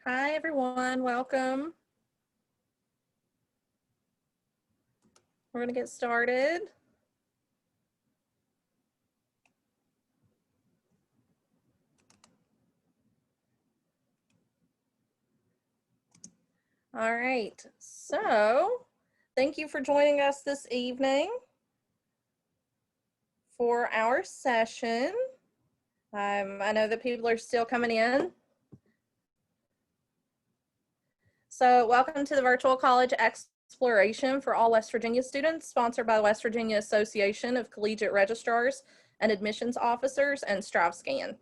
Hi, everyone. Welcome. We're going to get started. All right. So thank you for joining us this evening for our session. I know that people are still coming in. So welcome to the Virtual College Exploration for all West Virginia students, sponsored by the West Virginia Association of Collegiate Registrars and Admissions Officers and StriveScan.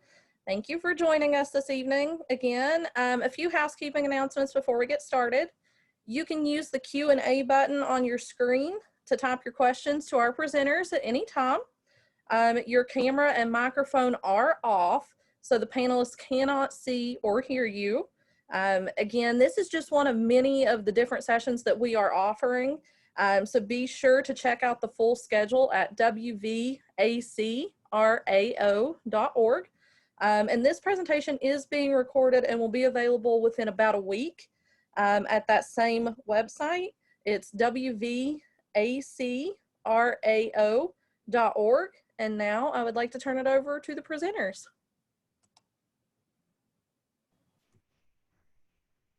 Thank you for joining us this evening. Again, a few housekeeping announcements before we get started. You can use the Q&A button on your screen to type your questions to our presenters at any time. Your camera and microphone are off, so the panelists cannot see or hear you. Again, this is just one of many of the different sessions that we are offering. So be sure to check out the full schedule at WVACRAO.org. And this presentation is being recorded and will be available within about a week at that same website. It's WVACRAO.org. And now I would like to turn it over to the presenters.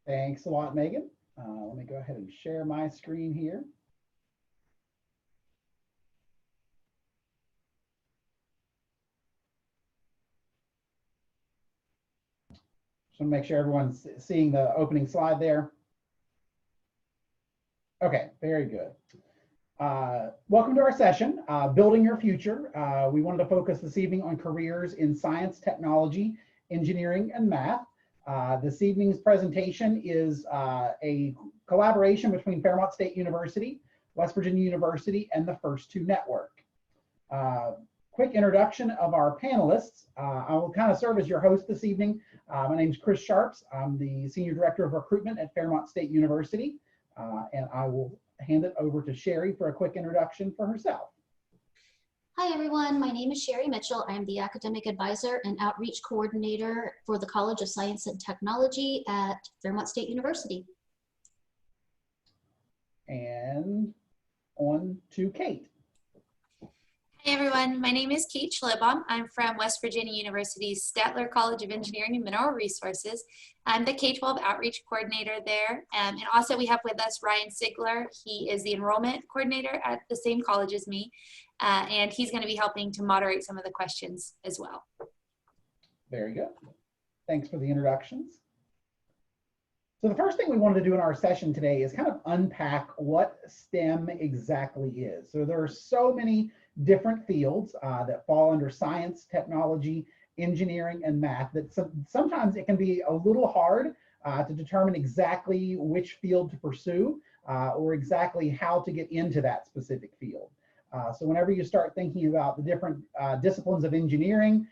Thanks a lot, Megan. Let me go ahead and share my screen here. Just want to make sure everyone's seeing the opening slide there. Okay, very good. Welcome to our session, Building Your Future. We wanted to focus this evening on careers in science, technology, engineering, and math. This evening's presentation is a collaboration between Fairmont State University, West Virginia University, and the First2network. Quick introduction of our panelists. I will kind of serve as your host this evening. My name is Chris Sharps. I'm the Senior Director of Recruitment at Fairmont State University, and I will hand it over to Sherry for a quick introduction for herself. Hi everyone, my name is Sherry Mitchell. I am the Academic Advisor and Outreach Coordinator for the College of Science and Technology at Fairmont State University. And on to Kate. Hey everyone, my name is Kate Schlibbaum. I'm from West Virginia University's Statler College of Engineering and Mineral Resources. I'm the K-12 Outreach Coordinator there. And also we have with us Ryan Sigler. He is the Enrollment Coordinator at the same college as me. And he's going to be helping to moderate some of the questions as well. Very good. Thanks for the introductions. So the first thing we wanted to do in our session today is kind of unpack what STEM exactly is. So there are so many different fields that fall under science, technology, engineering, and math that sometimes it can be a little hard to determine exactly which field to pursue or exactly how to get into that specific field. So whenever you start thinking about the different disciplines of engineering,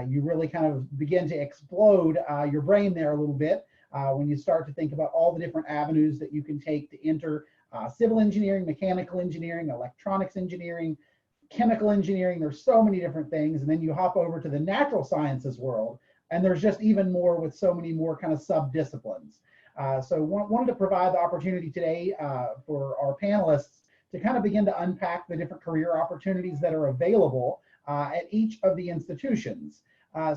you really kind of begin to explode your brain there a little bit when you start to think about all the different avenues that you can take to enter civil engineering, mechanical engineering, electronics engineering, chemical engineering. There's so many different things. And then you hop over to the natural sciences world, and there's just even more with so many more kind of sub-disciplines. So wanted to provide the opportunity today for our panelists to kind of begin to unpack the different career opportunities that are available at each of the institutions.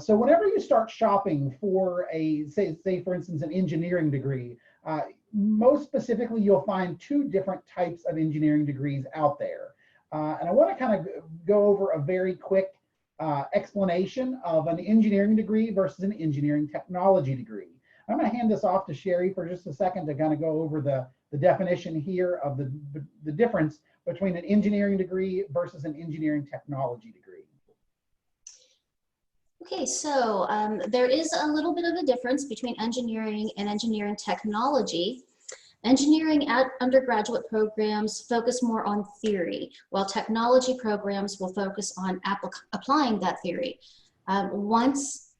So whenever you start shopping for a, say for instance, an engineering degree, most specifically, you'll find two different types of engineering degrees out there. And I want to kind of go over a very quick explanation of an engineering degree versus an engineering technology degree. I'm going to hand this off to Sherry for just a second to kind of go over the definition here of the difference between an engineering degree versus an engineering technology degree. Okay, so there is a little bit of a difference between engineering and engineering technology. Engineering at undergraduate programs focus more on theory, while technology programs will focus on applying that theory. Once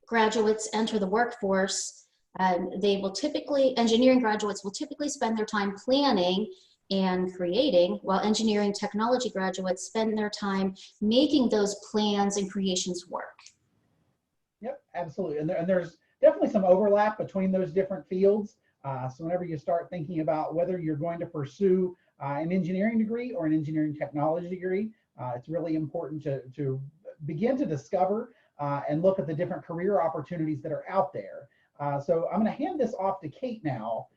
graduates enter the workforce, engineering graduates will typically spend their time planning and creating, while engineering technology graduates spend their time making those plans and creations work. Yep, absolutely. And there's definitely some overlap between those different fields. So whenever you start thinking about whether you're going to pursue an engineering degree or an engineering technology degree, it's really important to begin to discover and look at the different career opportunities that are out there. So I'm going to hand this off to Kate now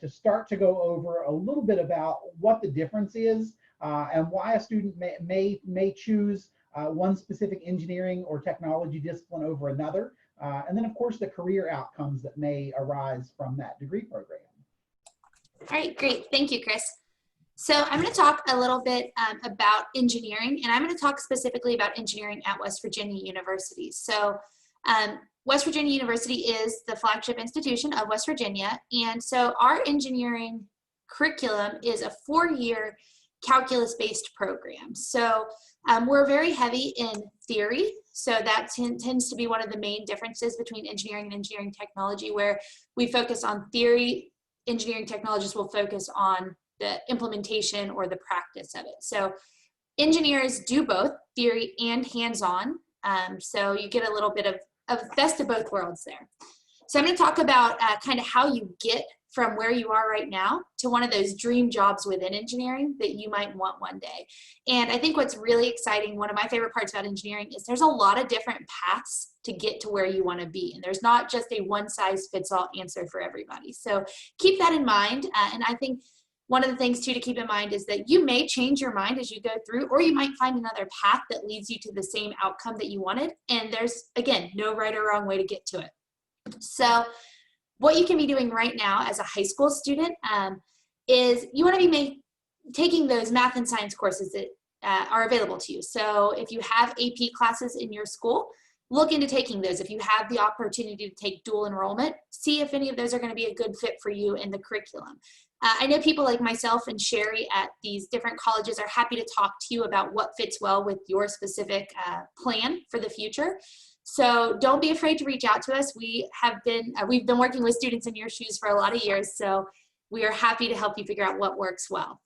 to start to go over a little bit about what the difference is and why a student may choose one specific engineering or technology discipline over another. And then, of course, the career outcomes that may arise from that degree program. All right, great. Thank you, Chris. So I'm going to talk a little bit about engineering, and I'm going to talk specifically about engineering at West Virginia University. So West Virginia University is the flagship institution of West Virginia, and so our engineering curriculum is a 4-year calculus-based program. So we're very heavy in theory, so that tends to be one of the main differences between engineering and engineering technology, where we focus on theory. Engineering technologists will focus on the implementation or the practice of it. So engineers do both theory and hands-on, so you get a little bit of best of both worlds there. So I'm going to talk about kind of how you get from where you are right now to one of those dream jobs within engineering that you might want one day. And I think what's really exciting, one of my favorite parts about engineering, is there's a lot of different paths to get to where you want to be. And there's not just a one-size-fits-all answer for everybody. So keep that in mind. And I think one of the things too to keep in mind is that you may change your mind as you go through, or you might find another path that leads you to the same outcome that you wanted. And there's, again, no right or wrong way to get to it. So what you can be doing right now as a high school student is you want to be taking those math and science courses that are available to you. So if you have AP classes in your school, look into taking those. If you have the opportunity to take dual enrollment, see if any of those are going to be a good fit for you in the curriculum. I know people like myself and Sherry at these different colleges are happy to talk to you about what fits well with your specific plan for the future. So don't be afraid to reach out to us. We've been working with students in your shoes for a lot of years, so we are happy to help you figure out what works well.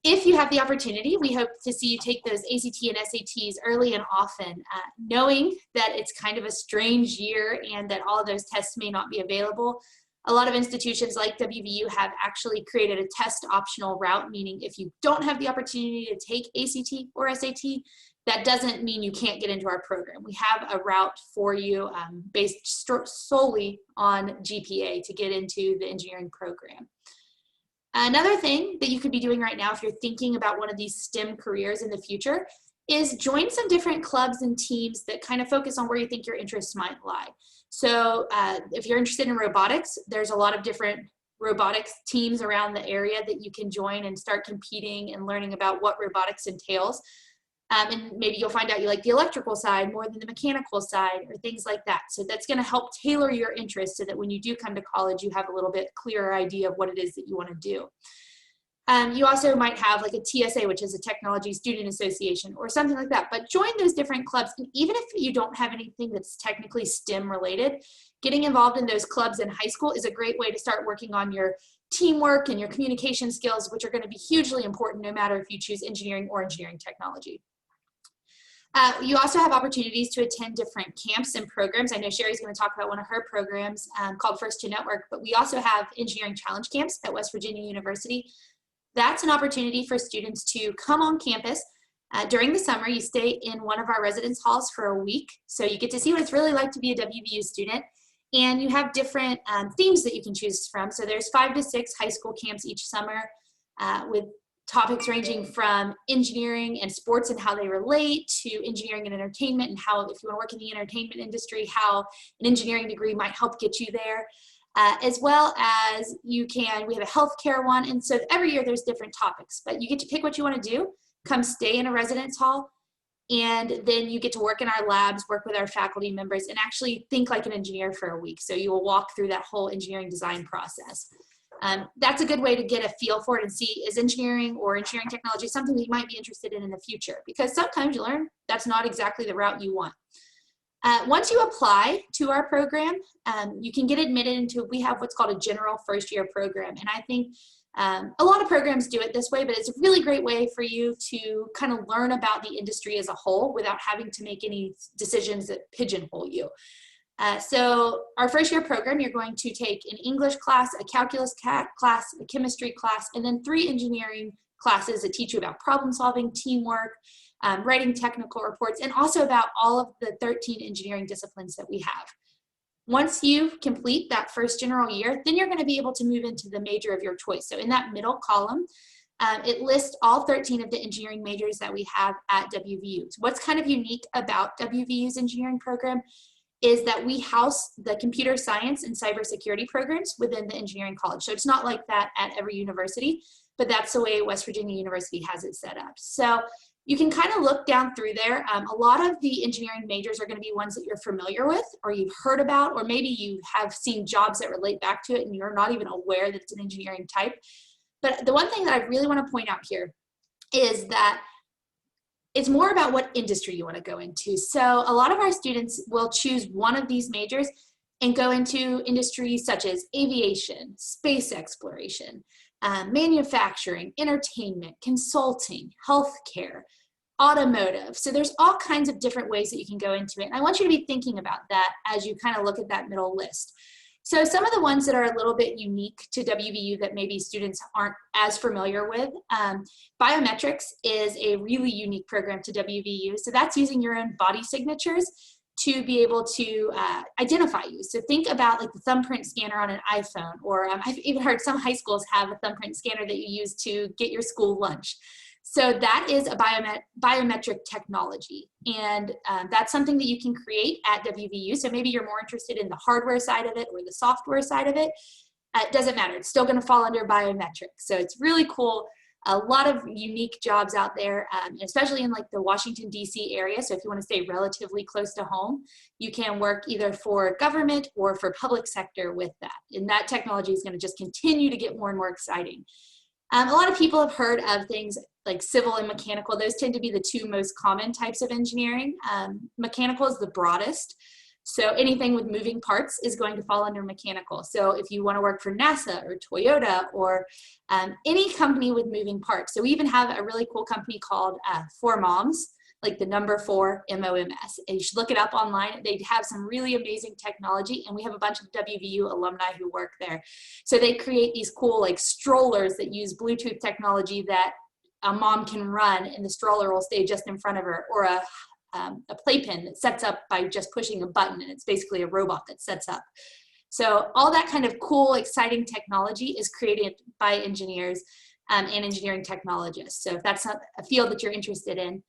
If you have the opportunity, we hope to see you take those ACT and SATs early and often, knowing that it's kind of a strange year and that all of those tests may not be available. A lot of institutions like WVU have actually created a test optional route, meaning if you don't have the opportunity to take ACT or SAT, that doesn't mean you can't get into our program. We have a route for you based solely on GPA to get into the engineering program. Another thing that you could be doing right now if you're thinking about one of these STEM careers in the future is join some different clubs and teams that kind of focus on where you think your interests might lie. So if you're interested in robotics, there's a lot of different robotics teams around the area that you can join and start competing and learning about what robotics entails. And maybe you'll find out you like the electrical side more than the mechanical side or things like that. So that's going to help tailor your interest so that when you do come to college, you have a little bit clearer idea of what it is that you want to do. You also might have like a TSA, which is a Technology Student Association or something like that. But join those different clubs. And even if you don't have anything that's technically STEM related, getting involved in those clubs in high school is a great way to start working on your teamwork and your communication skills, which are going to be hugely important no matter if you choose engineering or engineering technology. You also have opportunities to attend different camps and programs. I know Sherry's going to talk about one of her programs called First2network, but we also have engineering challenge camps at West Virginia University. That's an opportunity for students to come on campus. During the summer, you stay in one of our residence halls for a week, so you get to see what it's really like to be a WVU student, and you have different themes that you can choose from. So there's 5 to 6 high school camps each summer with topics ranging from engineering and sports and how they relate to engineering and entertainment and how, if you want to work in the entertainment industry, how an engineering degree might help get you there, as well as we have a healthcare one. And so every year there's different topics, but you get to pick what you want to do, come stay in a residence hall, and then you get to work in our labs, work with our faculty members, and actually think like an engineer for a week. So you will walk through that whole engineering design process. That's a good way to get a feel for it and see, is engineering or engineering technology something that you might be interested in the future? Because sometimes you learn that's not exactly the route you want. Once you apply to our program, you can get admitted into, we have what's called a general first year program. And I think a lot of programs do it this way, but it's a really great way for you to kind of learn about the industry as a whole without having to make any decisions that pigeonhole you. So our first year program, you're going to take an English class, a calculus class, a chemistry class, and then 3 engineering classes that teach you about problem solving, teamwork, writing technical reports, and also about all of the 13 engineering disciplines that we have. Once you complete that first general year, then you're going to be able to move into the major of your choice. So in that middle column, it lists all 13 of the engineering majors that we have at WVU. So what's kind of unique about WVU's engineering program is that we house the computer science and cybersecurity programs within the engineering college. So it's not like that at every university, but that's the way West Virginia University has it set up. So you can kind of look down through there. A lot of the engineering majors are going to be ones that you're familiar with or you've heard about, or maybe you have seen jobs that relate back to it and you're not even aware that it's an engineering type. But the one thing that I really want to point out here is that it's more about what industry you want to go into. So a lot of our students will choose one of these majors and go into industries such as aviation, space exploration, manufacturing, entertainment, consulting, healthcare, automotive. So there's all kinds of different ways that you can go into it. And I want you to be thinking about that as you kind of look at that middle list. So some of the ones that are a little bit unique to WVU that maybe students aren't as familiar with, biometrics is a really unique program to WVU. So that's using your own body signatures to be able to identify you. So think about like the thumbprint scanner on an iPhone, or I've even heard some high schools have a thumbprint scanner that you use to get your school lunch. So that is a biometric technology, and that's something that you can create at WVU. So maybe you're more interested in the hardware side of it or the software side of it. It doesn't matter. It's still going to fall under biometrics. So it's really cool. A lot of unique jobs out there, especially in like the Washington, D.C. area. So if you want to stay relatively close to home, you can work either for government or for public sector with that. And that technology is going to just continue to get more and more exciting. A lot of people have heard of things like civil and mechanical. Those tend to be the 2 most common types of engineering. Mechanical is the broadest. So anything with moving parts is going to fall under mechanical. So if you want to work for NASA or Toyota or any company with moving parts. So we even have a really cool company called 4 Moms, like the number 4 MOMS. And you should look it up online. They have some really amazing technology, and we have a bunch of WVU alumni who work there. So they create these cool like strollers that use Bluetooth technology that a mom can run, and the stroller will stay just in front of her, or a playpen that sets up by just pushing a button, and it's basically a robot that sets up. So all that kind of cool, exciting technology is created by engineers and engineering technologists. So if that's a field that you're interested in.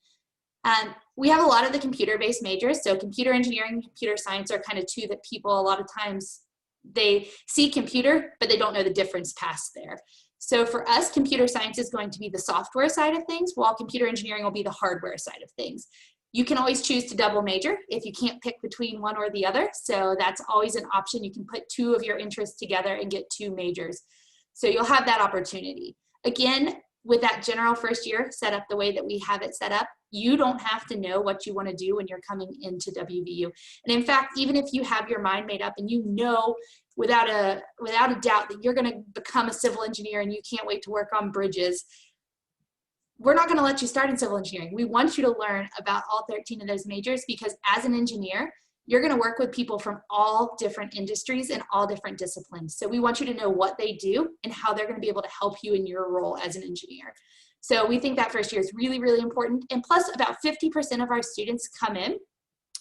We have a lot of the computer-based majors. So computer engineering and computer science are kind of 2 that people a lot of times, they see computer, but they don't know the difference past there. So for us, computer science is going to be the software side of things, while computer engineering will be the hardware side of things. You can always choose to double major if you can't pick between one or the other. So that's always an option. You can put 2 of your interests together and get 2 majors. So you'll have that opportunity. Again, with that general first year set up the way that we have it set up, you don't have to know what you want to do when you're coming into WVU. And in fact, even if you have your mind made up and you know without a doubt that you're going to become a civil engineer and you can't wait to work on bridges, we're not going to let you start in civil engineering. We want you to learn about all 13 of those majors, because as an engineer, you're going to work with people from all different industries and all different disciplines. So we want you to know what they do and how they're going to be able to help you in your role as an engineer. So we think that first year is really, really important. And plus, about 50% of our students come in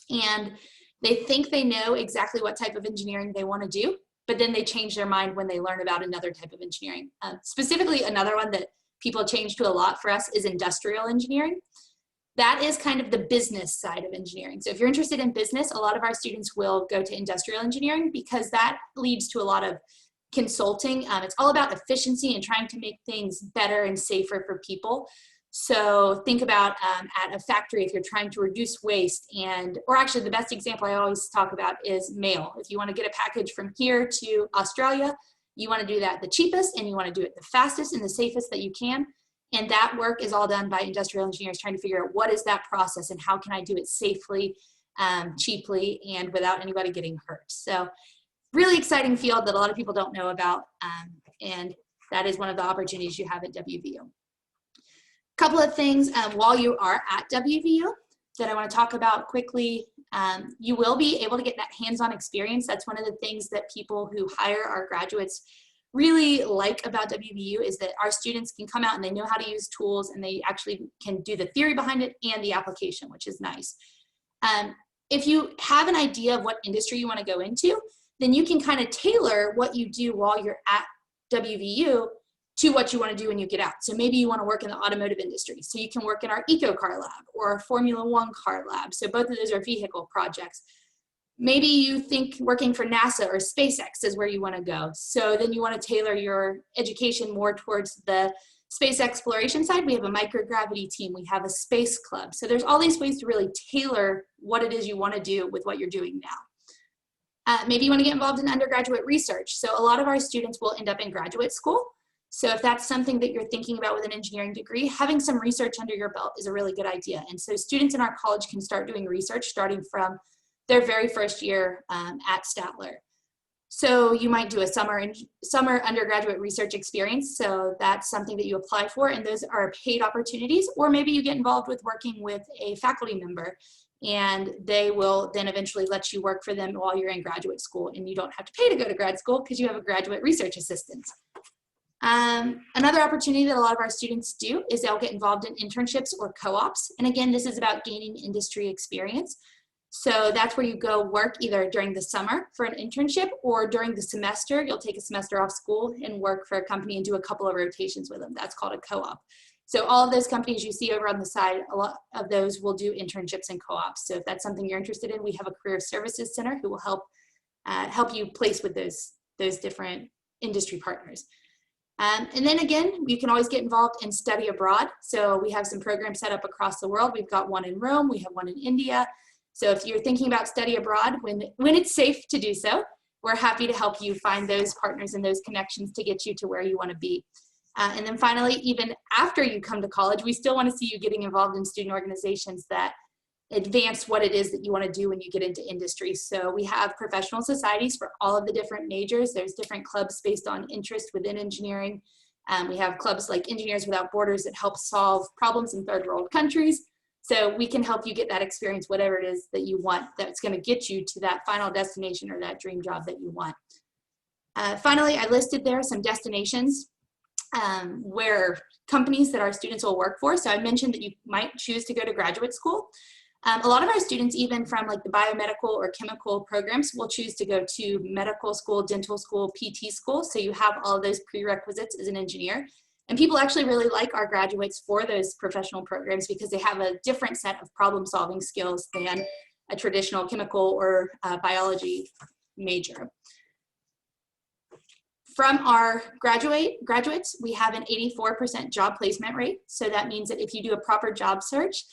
and they think they know exactly what type of engineering they want to do, but then they change their mind when they learn about another type of engineering. Specifically, another one that people change to a lot for us is industrial engineering. That is kind of the business side of engineering. So if you're interested in business, a lot of our students will go to industrial engineering because that leads to a lot of consulting. It's all about efficiency and trying to make things better and safer for people. So think about at a factory, if you're trying to reduce waste, or actually the best example I always talk about is mail. If you want to get a package from here to Australia, you want to do that the cheapest and you want to do it the fastest and the safest that you can. And that work is all done by industrial engineers trying to figure out what is that process and how can I do it safely, cheaply, and without anybody getting hurt. So really exciting field that a lot of people don't know about. And that is one of the opportunities you have at WVU. Couple of things while you are at WVU that I want to talk about quickly You will be able to get that hands-on experience. That's one of the things that people who hire our graduates really like about WVU, is that our students can come out and they know how to use tools, and they actually can do the theory behind it and the application, which is nice. If you have an idea of what industry you want to go into, then you can kind of tailor what you do while you're at WVU to what you want to do when you get out. So maybe you want to work in the automotive industry, so you can work in our eco car lab or our Formula One car lab. So both of those are vehicle projects. Maybe you think working for NASA or SpaceX is where you want to go. So then you want to tailor your education more towards the space exploration side. We have a microgravity team. We have a space club. So there's all these ways to really tailor what it is you want to do with what you're doing now. Maybe you want to get involved in undergraduate research. So a lot of our students will end up in graduate school. So if that's something that you're thinking about with an engineering degree, having some research under your belt is a really good idea. And so students in our college can start doing research starting from their very first year at Statler. So you might do a summer undergraduate research experience. So that's something that you apply for, and those are paid opportunities. Or maybe you get involved with working with a faculty member, and they will then eventually let you work for them while you're in graduate school, and you don't have to pay to go to grad school because you have a graduate research assistant. Another opportunity that a lot of our students do is they'll get involved in internships or co-ops. And again, this is about gaining industry experience. So that's where you go work either during the summer for an internship, or during the semester, you'll take a semester off school and work for a company and do a couple of rotations with them. That's called a co-op. So all of those companies you see over on the side, a lot of those will do internships and co-ops. So if that's something you're interested in, we have a career services center who will help you place with those different industry partners. And then again, you can always get involved in study abroad. So we have some programs set up across the world. We've got one in Rome, we have one in India. So if you're thinking about study abroad, when it's safe to do so, we're happy to help you find those partners and those connections to get you to where you want to be. And then finally, even after you come to college, we still want to see you getting involved in student organizations that advance what it is that you want to do when you get into industry. So we have professional societies for all of the different majors. There's different clubs based on interest within engineering. We have clubs like Engineers Without Borders that help solve problems in third world countries. So we can help you get that experience, whatever it is that you want, that's going to get you to that final destination or that dream job that you want. Finally, I listed there some destinations where companies that our students will work for. So I mentioned that you might choose to go to graduate school. A lot of our students, even from like the biomedical or chemical programs, will choose to go to medical school, dental school, PT school. So you have all of those prerequisites as an engineer. And people actually really like our graduates for those professional programs because they have a different set of problem-solving skills than a traditional chemical or biology major. From our graduates, we have an 84% job placement rate. So that means that if you do a proper job search,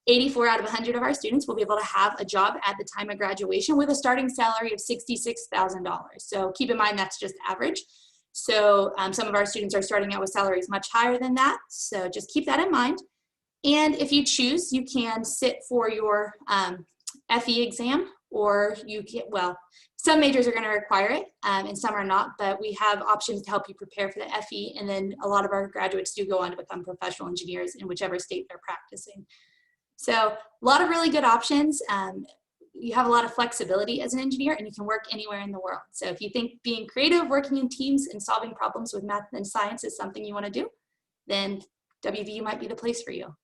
84 out of 100 of our students will be able to have a job at the time of graduation with a starting salary of $66,000. So keep in mind that's just average. So some of our students are starting out with salaries much higher than that. So just keep that in mind. And if you choose, you can sit for your FE exam, or you can, well, some majors are going to require it and some are not, but we have options to help you prepare for the FE. And then a lot of our graduates do go on to become professional engineers in whichever state they're practicing. So a lot of really good options. You have a lot of flexibility as an engineer, and you can work anywhere in the world. So if you think being creative, working in teams, and solving problems with math and science is something you want to do, then WVU might be the place for you.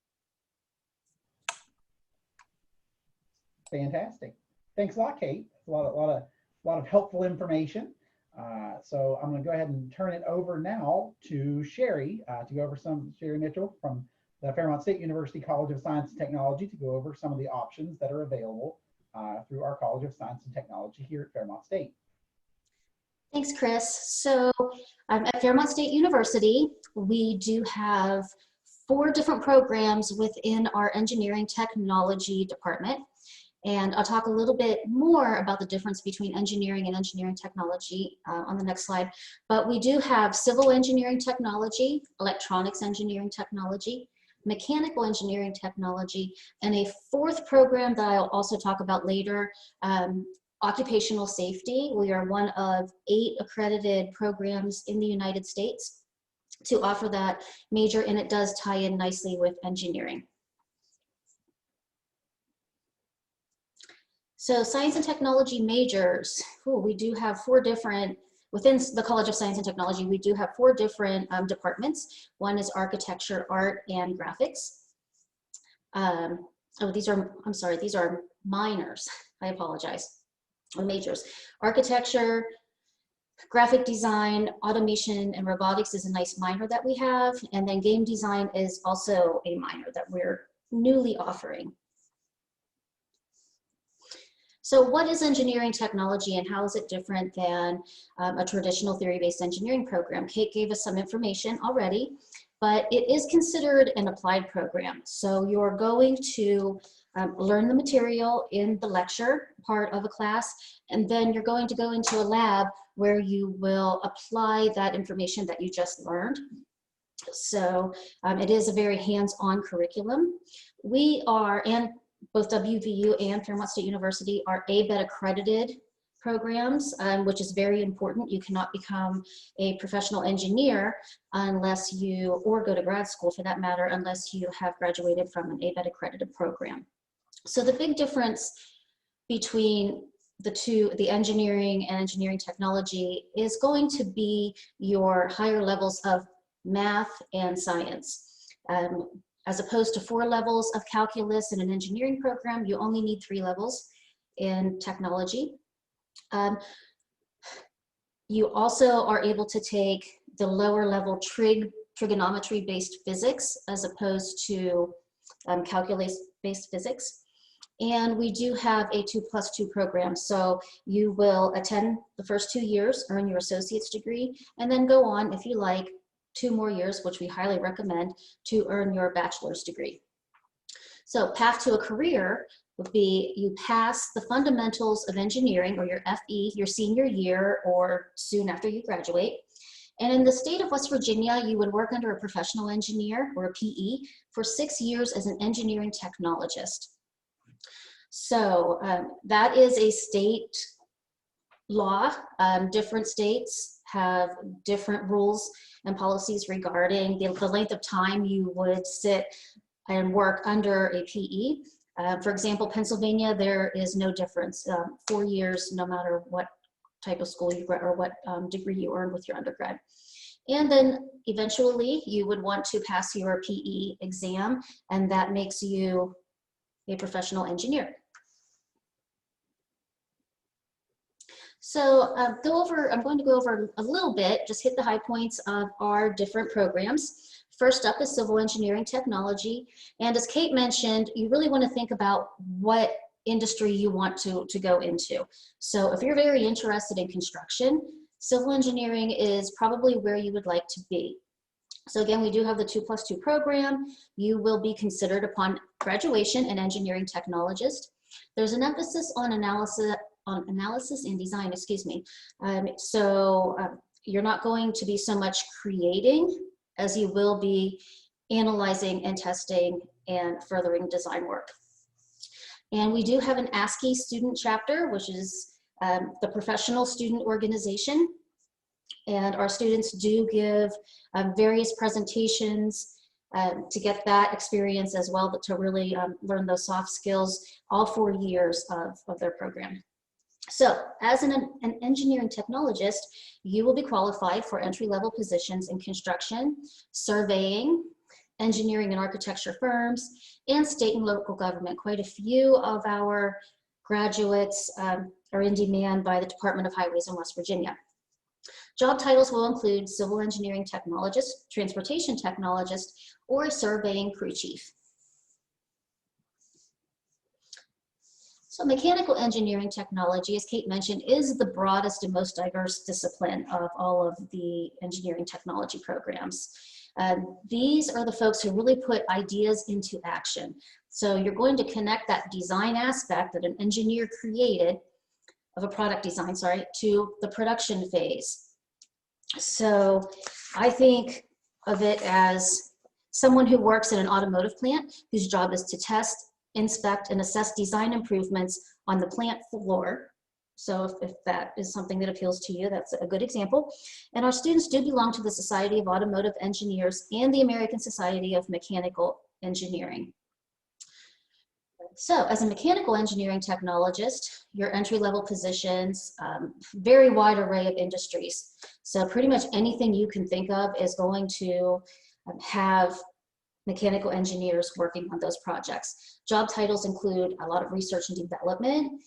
Fantastic. Thanks a lot, Kate. A lot of helpful information. So I'm going to go ahead and turn it over now to Sherry to go over Sherry Mitchell from the Fairmont State University College of Science and Technology to go over some of the options that are available through our College of Science and Technology here at Fairmont State. Thanks, Chris. So at Fairmont State University, we do have 4 different programs within our engineering technology department. And I'll talk a little bit more about the difference between engineering and engineering technology on the next slide. But we do have civil engineering technology, electronics engineering technology, mechanical engineering technology, and a 4th program that I'll also talk about later, occupational safety. We are one of 8 accredited programs in the United States to offer that major, and it does tie in nicely with engineering. So science and technology majors, we do have 4 different, within the College of Science and Technology, we do have 4 different departments. One is architecture, art, and graphics. These are minors, I apologize, or majors. Architecture, graphic design, automation, and robotics is a nice minor that we have. And then game design is also a minor that we're newly offering. So what is engineering technology and how is it different than a traditional theory-based engineering program? Kate gave us some information already, but it is considered an applied program. So you're going to learn the material in the lecture part of a class, and then you're going to go into a lab where you will apply that information that you just learned. So it is a very hands-on curriculum. We are, and both WVU and Fairmont State University are ABET accredited programs, which is very important. You cannot become a professional engineer unless you, or go to grad school for that matter, unless you have graduated from an ABET accredited program. So the big difference between the two, the engineering and engineering technology, is going to be your higher levels of math and science. As opposed to 4 levels of calculus in an engineering program, you only need 3 levels in technology. You also are able to take the lower level trigonometry-based physics as opposed to calculus-based physics. And we do have a 2+2 program. So you will attend the first 2 years, earn your associate's degree, and then go on, if you like, 2 more years, which we highly recommend, to earn your bachelor's degree. So path to a career would be you pass the fundamentals of engineering, or your FE, your senior year or soon after you graduate. And in the state of West Virginia, you would work under a professional engineer or a PE for 6 years as an engineering technologist. So that is a state law. Different states have different rules and policies regarding the length of time you would sit and work under a PE. For example, Pennsylvania, there is no difference. 4 years, no matter what type of school you or what degree you earn with your undergrad. And then eventually you would want to pass your PE exam, and that makes you a professional engineer. So I'm going to go over a little bit, just hit the high points of our different programs. First up is civil engineering technology. And as Kate mentioned, you really want to think about what industry you want to go into. So if you're very interested in construction, civil engineering is probably where you would like to be. So again, we do have the 2+2 program. You will be considered upon graduation an engineering technologist. There's an emphasis on analysis and design, excuse me. You're not going to be so much creating as you will be analyzing and testing and furthering design work. And we do have an ASCII student chapter, which is the professional student organization. And our students do give various presentations to get that experience as well, but to really learn those soft skills all 4 years of their program. So as an engineering technologist, you will be qualified for entry-level positions in construction, surveying, engineering and architecture firms, and state and local government. Quite a few of our graduates are in demand by the Department of Highways in West Virginia. Job titles will include civil engineering technologist, transportation technologist, or a surveying crew chief. So mechanical engineering technology, as Kate mentioned, is the broadest and most diverse discipline of all of the engineering technology programs. These are the folks who really put ideas into action. So you're going to connect that design aspect that an engineer created of a product design, to the production phase. So I think of it as someone who works in an automotive plant whose job is to test, inspect, and assess design improvements on the plant floor. So if that is something that appeals to you, that's a good example. And our students do belong to the Society of Automotive Engineers and the American Society of Mechanical Engineering. So as a mechanical engineering technologist, your entry-level positions, very wide array of industries. So pretty much anything you can think of is going to have mechanical engineers working on those projects. Job titles include a lot of research and development,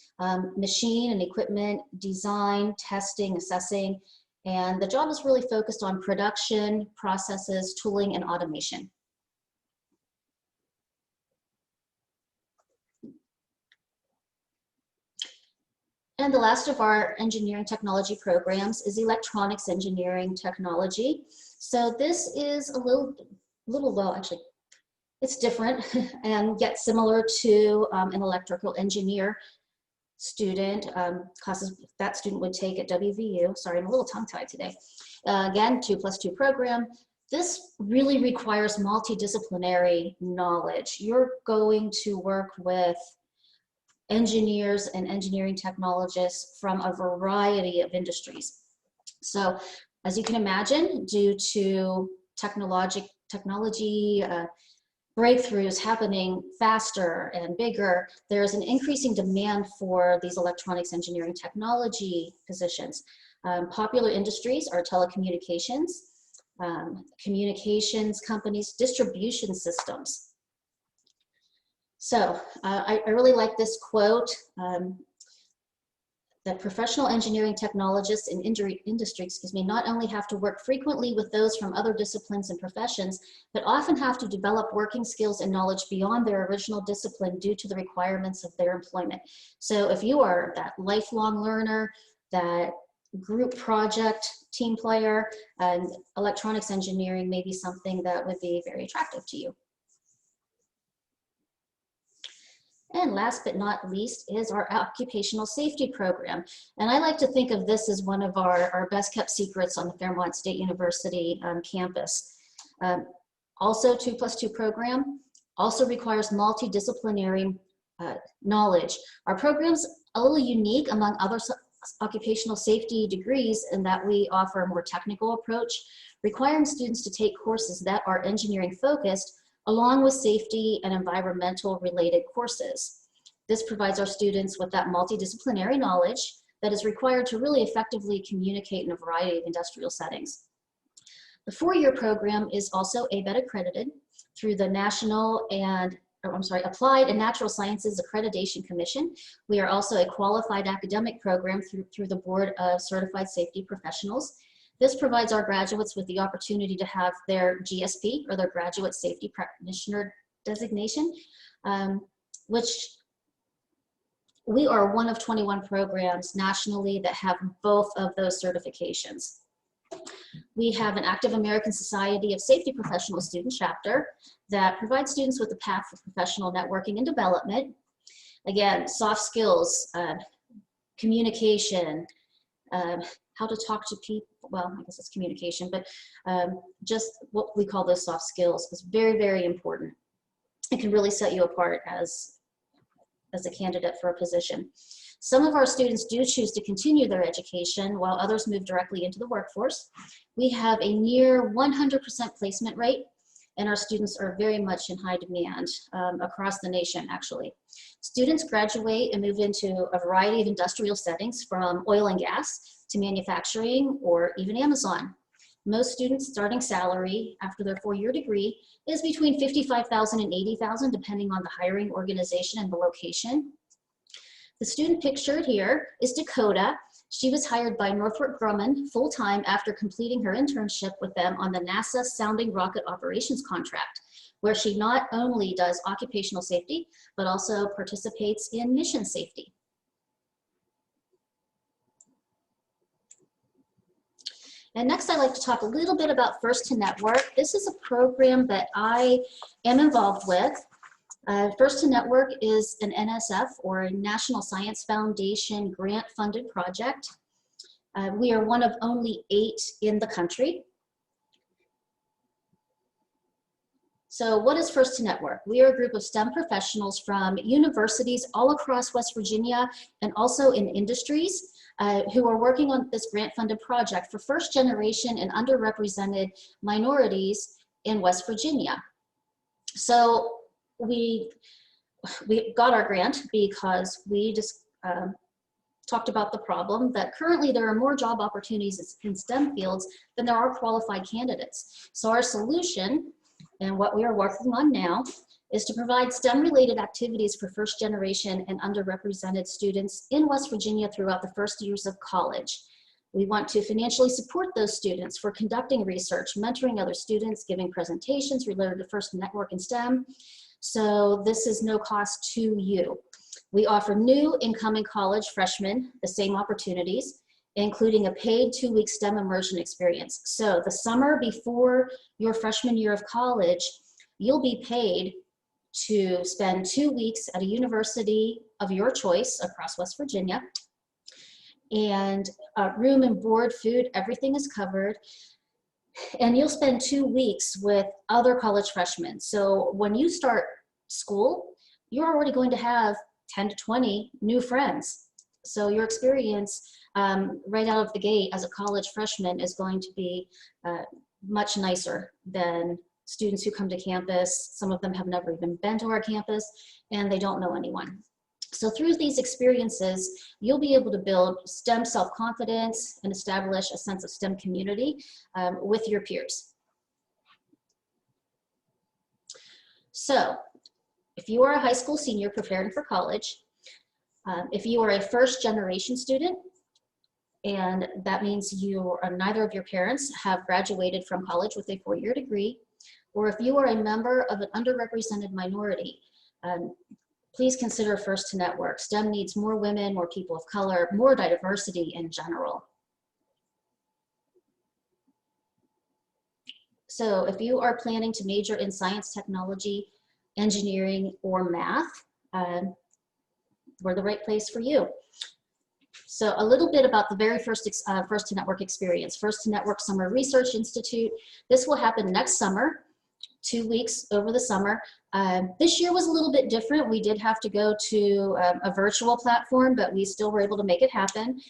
machine and equipment design, testing, assessing, and the job is really focused on production, processes, tooling, and automation. And the last of our engineering technology programs is electronics engineering technology. So this is a little well, actually, it's different and yet similar to an electrical engineer student, classes that student would take at WVU. Sorry, I'm a little tongue-tied today. Again, 2+2 program. This really requires multidisciplinary knowledge. You're going to work with engineers and engineering technologists from a variety of industries. So as you can imagine, due to technology breakthroughs happening faster and bigger, there's an increasing demand for these electronics engineering technology positions. Popular industries are telecommunications, communications companies, distribution systems. So I really like this quote, that professional engineering technologists in industry, not only have to work frequently with those from other disciplines and professions, but often have to develop working skills and knowledge beyond their original discipline due to the requirements of their employment. So if you are that lifelong learner, that group project team player, and electronics engineering may be something that would be very attractive to you. And last but not least is our occupational safety program. And I like to think of this as one of our best kept secrets on the Fairmont State University campus. Also 2+2 program, also requires multidisciplinary knowledge. Our program's a little unique among other occupational safety degrees in that we offer a more technical approach, requiring students to take courses that are engineering focused, along with safety and environmental related courses. This provides our students with that multidisciplinary knowledge that is required to really effectively communicate in a variety of industrial settings. The 4-year program is also ABET accredited through the Applied and Natural Sciences Accreditation Commission. We are also a qualified academic program through the Board of Certified Safety Professionals. This provides our graduates with the opportunity to have their GSP, or their Graduate Safety Practitioner designation, which we are one of 21 programs nationally that have both of those certifications. We have an active American Society of Safety Professional Student chapter that provides students with a path for professional networking and development. Again, soft skills, communication, how to talk to people, well, I guess it's communication, but just what we call those soft skills is very, very important. It can really set you apart as a candidate for a position. Some of our students do choose to continue their education while others move directly into the workforce. We have a near 100% placement rate, and our students are very much in high demand across the nation, actually. Students graduate and move into a variety of industrial settings, from oil and gas to manufacturing or even Amazon. Most students' starting salary after their 4-year degree is between $55,000 and $80,000, depending on the hiring organization and the location. The student pictured here is Dakota. She was hired by Northrop Grumman full-time after completing her internship with them on the NASA Sounding Rocket Operations contract, where she not only does occupational safety, but also participates in mission safety. And next, I'd like to talk a little bit about First2network. This is a program that I am involved with. First2network is an NSF, or a National Science Foundation grant-funded project. We are one of only 8 in the country. So what is First2network? We are a group of STEM professionals from universities all across West Virginia and also in industries who are working on this grant-funded project for first-generation and underrepresented minorities in West Virginia. So we got our grant because we just talked about the problem that currently there are more job opportunities in STEM fields than there are qualified candidates. So our solution, and what we are working on now, is to provide STEM-related activities for first-generation and underrepresented students in West Virginia throughout the first years of college. We want to financially support those students for conducting research, mentoring other students, giving presentations related to First2network and STEM. So this is no cost to you. We offer new incoming college freshmen the same opportunities, including a paid 2-week STEM immersion experience. So the summer before your freshman year of college, you'll be paid to spend 2 weeks at a university of your choice across West Virginia. And room and board, food, everything is covered. And you'll spend 2 weeks with other college freshmen. So when you start school, you're already going to have 10 to 20 new friends. So your experience right out of the gate as a college freshman is going to be much nicer than students who come to campus. Some of them have never even been to our campus and they don't know anyone. So through these experiences, you'll be able to build STEM self-confidence and establish a sense of STEM community with your peers. So if you are a high school senior preparing for college, if you are a first-generation student, and that means neither of your parents have graduated from college with a 4-year degree, or if you are a member of an underrepresented minority, please consider First2network. STEM needs more women, more people of color, more diversity in general. So if you are planning to major in science, technology, engineering, or math, we're the right place for you. So a little bit about the very first First2network experience. First2network Summer Research Institute. This will happen next summer, 2 weeks over the summer. This year was a little bit different. We did have to go to a virtual platform, but we still were able to make it happen.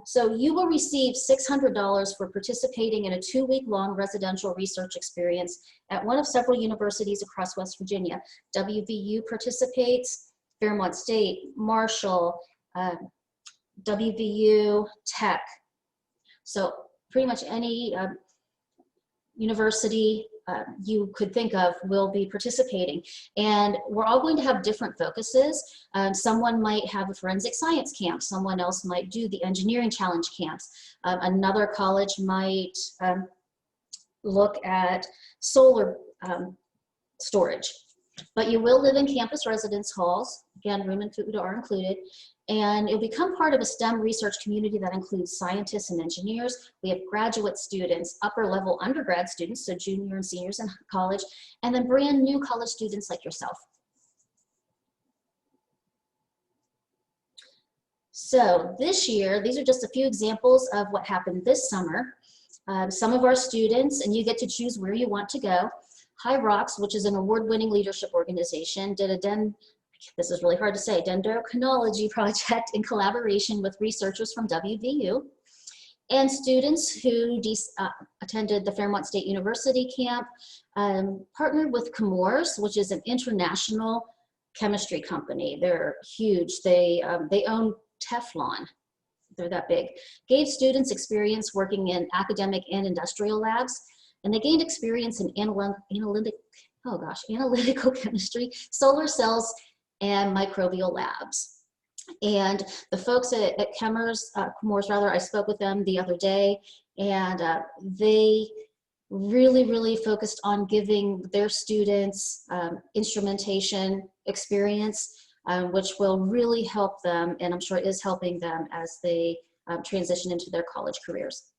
So you will receive $600 for participating in a 2-week-long residential research experience at one of several universities across West Virginia. WVU participates, Fairmont State, Marshall, WVU, Tech. So pretty much any university you could think of will be participating. And we're all going to have different focuses. Someone might have a forensic science camp. Someone else might do the engineering challenge camps. Another college might look at solar storage. But you will live in campus residence halls. Again, room and food are included. And you'll become part of a STEM research community that includes scientists and engineers. We have graduate students, upper level undergrad students, so junior and seniors in college, and then brand new college students like yourself. So this year, these are just a few examples of what happened this summer. Some of our students, and you get to choose where you want to go. High Rocks, which is an award-winning leadership organization, did a this is really hard to say, dendrochronology project in collaboration with researchers from WVU, and students who attended the Fairmont State University camp partnered with Chemours, which is an international chemistry company. They're huge. They own Teflon. They're that big. Gave students experience working in academic and industrial labs, and they gained experience in analytical chemistry, solar cells, and microbial labs. And the folks at Chemours, I spoke with them the other day, and they really focused on giving their students instrumentation experience, which will really help them, and I'm sure is helping them as they transition into their college careers.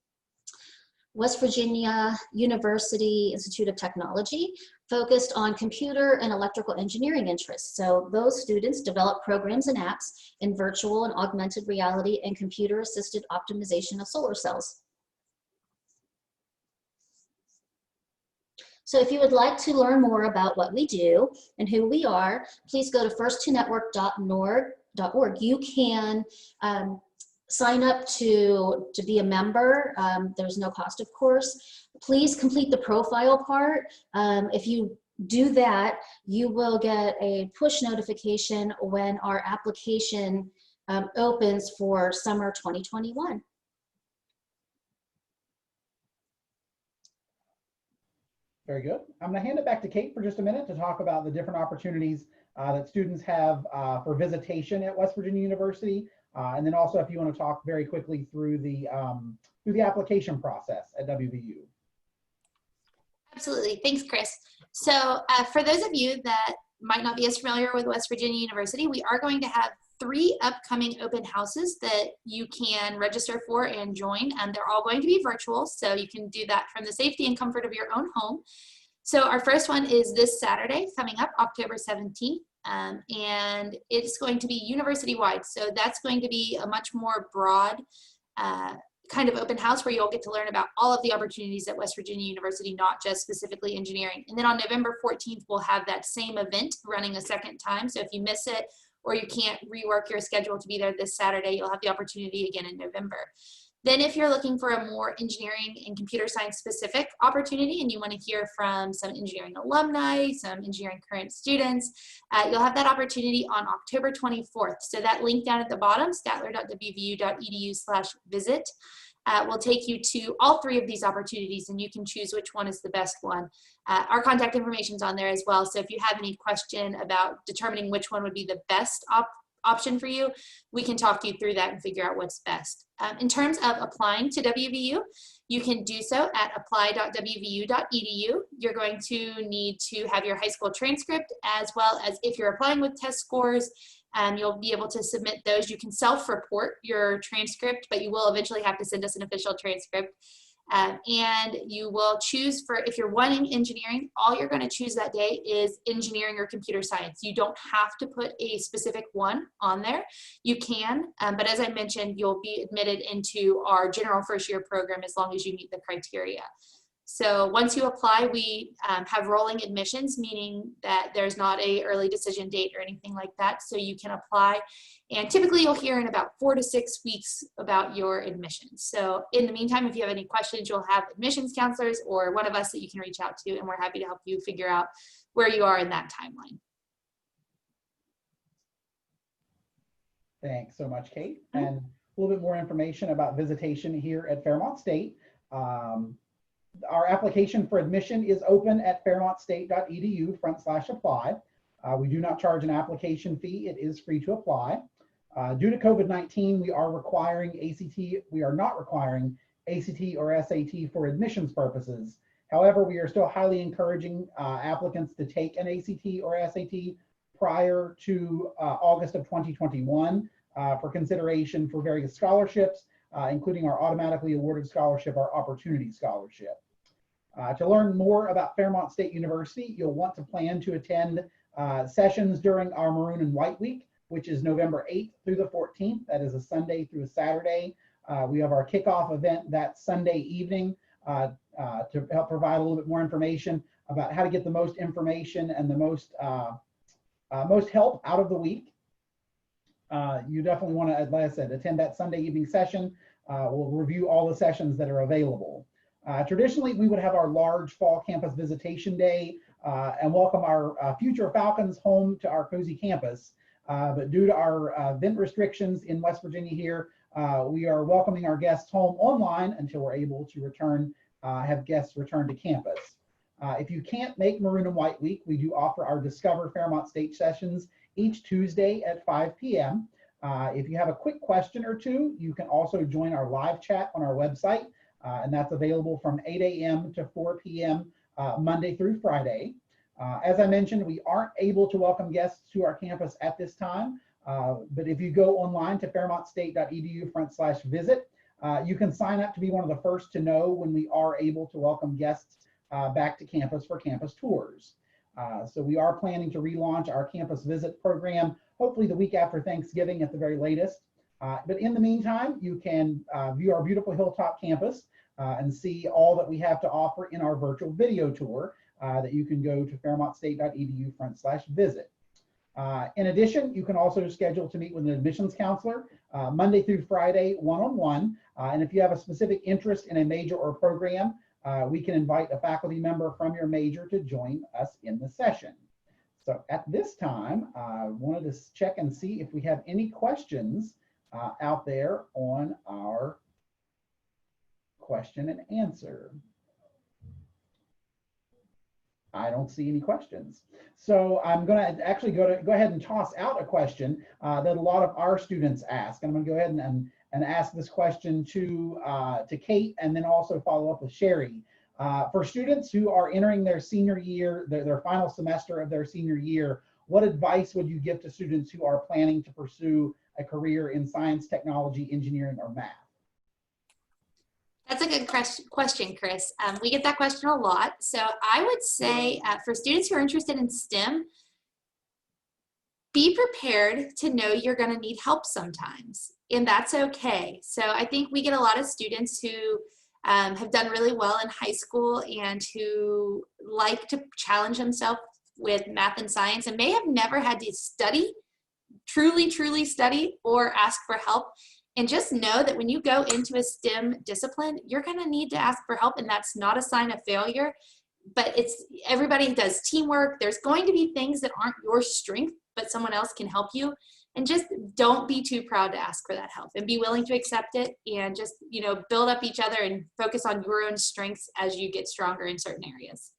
West Virginia University Institute of Technology focused on computer and electrical engineering interests. So those students develop programs and apps in virtual and augmented reality and computer-assisted optimization of solar cells. So if you would like to learn more about what we do and who we are, please go to first2network.org. You can sign up to be a member. There's no cost, of course. Please complete the profile part. If you do that, you will get a push notification when our application opens for summer 2021. Very good. I'm going to hand it back to Kate for just a minute to talk about the different opportunities that students have for visitation at West Virginia University. And then also if you want to talk very quickly through the application process at WVU. Absolutely. Thanks, Chris. So for those of you that might not be as familiar with West Virginia University, we are going to have 3 upcoming open houses that you can register for and join, and they're all going to be virtual, so you can do that from the safety and comfort of your own home. So our first one is this Saturday coming up, October 17th, and it's going to be university-wide. So that's going to be a much more broad kind of open house where you'll get to learn about all of the opportunities at West Virginia University, not just specifically engineering. And then on November 14th, we'll have that same event running a second time. So if you miss it or you can't rework your schedule to be there this Saturday, you'll have the opportunity again in November. Then if you're looking for a more engineering and computer science specific opportunity and you want to hear from some engineering alumni, some engineering current students, you'll have that opportunity on October 24th. So that link down at the bottom, statler.wvu.edu/visit, will take you to all 3 of these opportunities and you can choose which one is the best one. Our contact information is on there as well. So if you have any question about determining which one would be the best option for you, we can talk you through that and figure out what's best. In terms of applying to WVU, you can do so at apply.wvu.edu. You're going to need to have your high school transcript, as well as if you're applying with test scores, you'll be able to submit those. You can self-report your transcript, but you will eventually have to send us an official transcript. And you will choose for, if you're wanting engineering, all you're going to choose that day is engineering or computer science. You don't have to put a specific one on there. You can, but as I mentioned, you'll be admitted into our general first year program as long as you meet the criteria. So once you apply, we have rolling admissions, meaning that there's not an early decision date or anything like that. So you can apply, and typically you'll hear in about 4 to 6 weeks about your admissions. So in the meantime, if you have any questions, you'll have admissions counselors or one of us that you can reach out to, and we're happy to help you figure out where you are in that timeline. Thanks so much, Kate. And a little bit more information about visitation here at Fairmont State. Our application for admission is open at fairmontstate.edu/apply. We do not charge an application fee. It is free to apply. Due to COVID-19, we are not requiring ACT or SAT for admissions purposes. However, we are still highly encouraging applicants to take an ACT or SAT prior to August of 2021 for consideration for various scholarships, including our automatically awarded scholarship, our Opportunity Scholarship. To learn more about Fairmont State University, you'll want to plan to attend sessions during our Maroon and White Week, which is November 8th through the 14th. That is a Sunday through a Saturday. We have our kickoff event that Sunday evening to help provide a little bit more information about how to get the most information and the most help out of the week. You definitely want to, like I said, attend that Sunday evening session. We'll review all the sessions that are available. Traditionally, we would have our large fall campus visitation day and welcome our future Falcons home to our cozy campus. But due to our event restrictions in West Virginia here, we are welcoming our guests home online until we're able to return, have guests return to campus. If you can't make Maroon and White Week, we do offer our Discover Fairmont State sessions each Tuesday at 5 p.m. If you have a quick question or two, you can also join our live chat on our website, and that's available from 8 a.m. to 4 p.m. Monday through Friday. As I mentioned, we aren't able to welcome guests to our campus at this time, but if you go online to fairmontstate.edu/visit, you can sign up to be one of the first to know when we are able to welcome guests back to campus for campus tours. So we are planning to relaunch our campus visit program, hopefully the week after Thanksgiving at the very latest. But in the meantime, you can view our beautiful Hilltop campus and see all that we have to offer in our virtual video tour that you can go to fairmontstate.edu/visit. In addition, you can also schedule to meet with an admissions counselor Monday through Friday, one-on-one. And if you have a specific interest in a major or program, we can invite a faculty member from your major to join us in the session. So at this time, I wanted to check and see if we have any questions out there on our question and answer. I don't see any questions. So I'm going to actually go ahead and toss out a question that a lot of our students ask. And I'm going to go ahead and ask this question to Kate, and then also follow up with Sherry. For students who are entering their senior year, their final semester of their senior year, what advice would you give to students who are planning to pursue a career in science, technology, engineering, or math? That's a good question, Chris. We get that question a lot. So I would say for students who are interested in STEM, be prepared to know you're going to need help sometimes, and that's okay. So I think we get a lot of students who have done really well in high school and who like to challenge themselves with math and science and may have never had to study, truly study, or ask for help. And just know that when you go into a STEM discipline, you're going to need to ask for help, and that's not a sign of failure. But everybody does teamwork. There's going to be things that aren't your strength, but someone else can help you. And just don't be too proud to ask for that help, and be willing to accept it, and just, build up each other and focus on your own strengths as you get stronger in certain areas.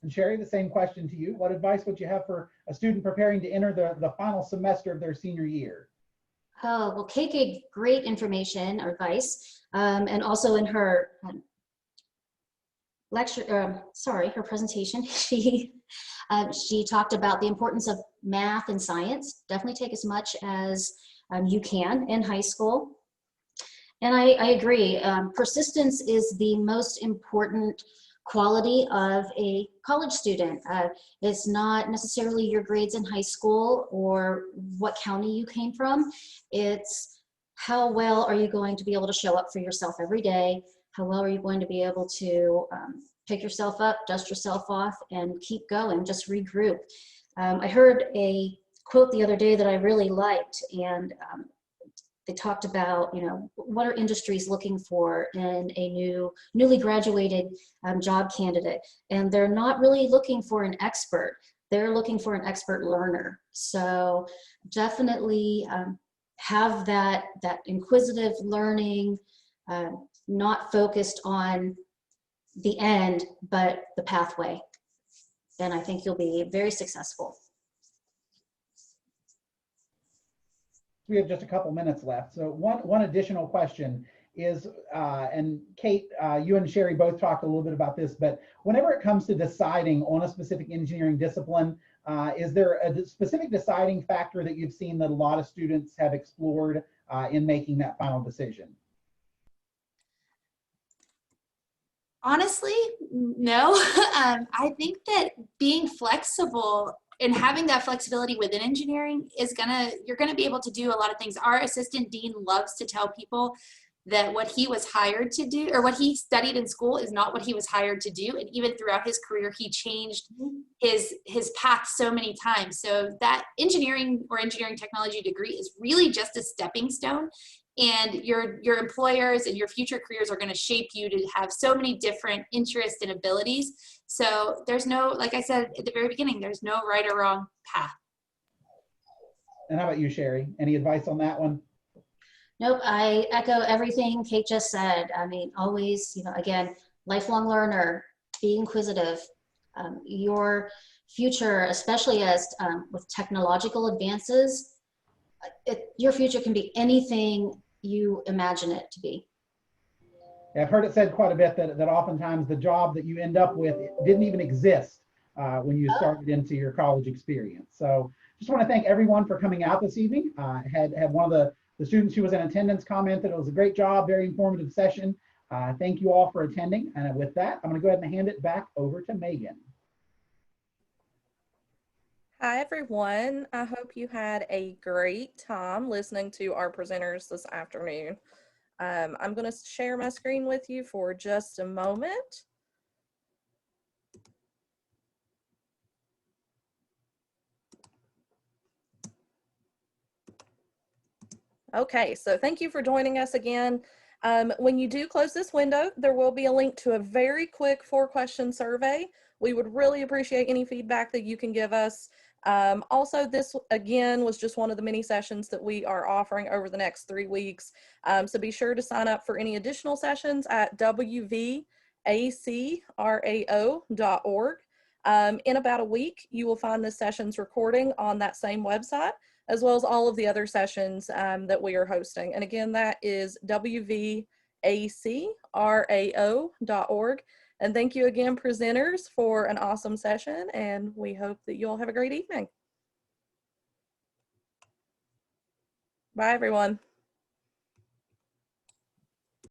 And Sherry, the same question to you. What advice would you have for a student preparing to enter the final semester of their senior year? Oh, well, Kate gave great information or advice, and also in her her presentation, she talked about the importance of math and science. Definitely take as much as you can in high school. And I agree, persistence is the most important quality of a college student. It's not necessarily your grades in high school or what county you came from. It's how well are you going to be able to show up for yourself every day? How well are you going to be able to pick yourself up, dust yourself off, and keep going, just regroup. I heard a quote the other day that I really liked, and they talked about, what are industries looking for in a newly graduated job candidate? And they're not really looking for an expert. They're looking for an expert learner. So definitely have that inquisitive learning, not focused on the end, but the pathway. And I think you'll be very successful. We have just a couple minutes left. So one additional question is, and Kate, you and Sherry both talked a little bit about this, but whenever it comes to deciding on a specific engineering discipline, is there a specific deciding factor that you've seen that a lot of students have explored in making that final decision? Honestly, no. I think that being flexible and having that flexibility within engineering you're gonna be able to do a lot of things. Our assistant dean loves to tell people that what he was hired to do, or what he studied in school, is not what he was hired to do. And even throughout his career, he changed his path so many times. So that engineering or engineering technology degree is really just a stepping stone. And your employers and your future careers are going to shape you to have so many different interests and abilities. So there's no, like I said at the very beginning, there's no right or wrong path. And how about you, Sherry? Any advice on that one? Nope, I echo everything Kate just said. I mean, always, again, lifelong learner, be inquisitive. Your future, especially as with technological advances, your future can be anything you imagine it to be. Yeah, I've heard it said quite a bit that oftentimes the job that you end up with didn't even exist when you started into your college experience. So just want to thank everyone for coming out this evening. Had one of the students who was in attendance comment that it was a great job, very informative session. Thank you all for attending. And with that, I'm going to go ahead and hand it back over to Megan. Hi, everyone. I hope you had a great time listening to our presenters this afternoon. I'm going to share my screen with you for just a moment. Okay, so thank you for joining us again. When you do close this window, there will be a link to a very quick 4-question survey. We would really appreciate any feedback that you can give us. Also, this again was just one of the many sessions that we are offering over the next 3 weeks. So be sure to sign up for any additional sessions at WVACRAO.org. In about a week, you will find the sessions recording on that same website, as well as all of the other sessions that we are hosting. And again, that is WVACRAO.org. And thank you again, presenters, for an awesome session, and we hope that you'll have a great evening. Bye, everyone.